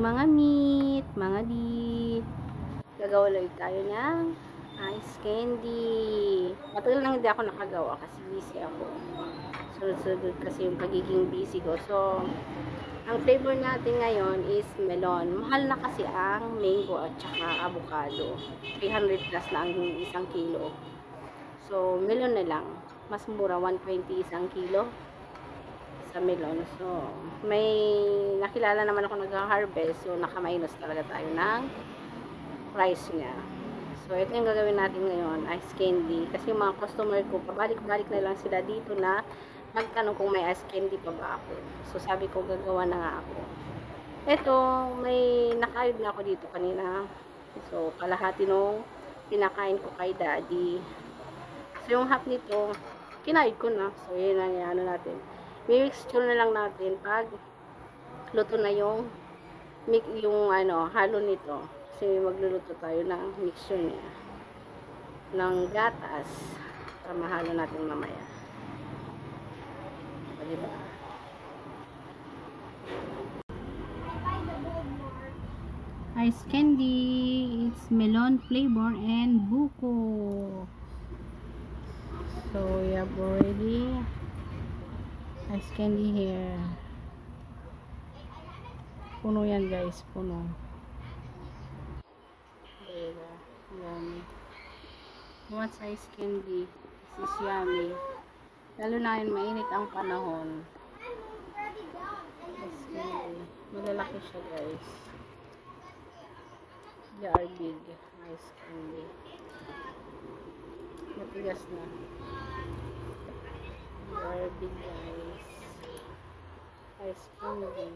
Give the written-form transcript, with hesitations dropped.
mga meat, mga di. Gagawa ulit tayo ng ice candy. Matagal nang hindi ako nakagawa kasi busy ako. Sunod-sunod kasi yung pagiging busy ko. So, ang flavor natin ngayon is melon. Mahal na kasi ang mango at saka avocado. 300 plus na ang isang kilo. So, melon na lang. Mas mura, 120 isang kilo sa melon. So, may nakilala naman ako nag-harvest. So, naka-minus talaga tayo ng price niya. So, ito yung gagawin natin ngayon, ice candy. Kasi yung mga customer ko, pabalik-balik na lang sila dito na magtanong kung may ice candy pa ba ako. So, sabi ko, gagawa na nga ako. Ito, may nakayod na ako dito kanina. So, kalahati nung pinakain ko kay daddy. So, yung half nito, kinayod ko na. So, yun lang yung ano natin. Mixture na lang natin pag luto na yung halo nito. Kasi magluluto tayo ng mixture niya. Ng gatas. Para mahalo natin mamaya. O, diba? Ice candy. It's melon flavor and buko. So, we have already ice candy here. Puno yan guys, puno. Diba? Yummy. What's ice candy? This is yummy. Lalo na yun, mainit ang panahon. Ice candy. Malalaki siya guys. They are big. Ice candy. Matigas na. They are big guys. Ice candy.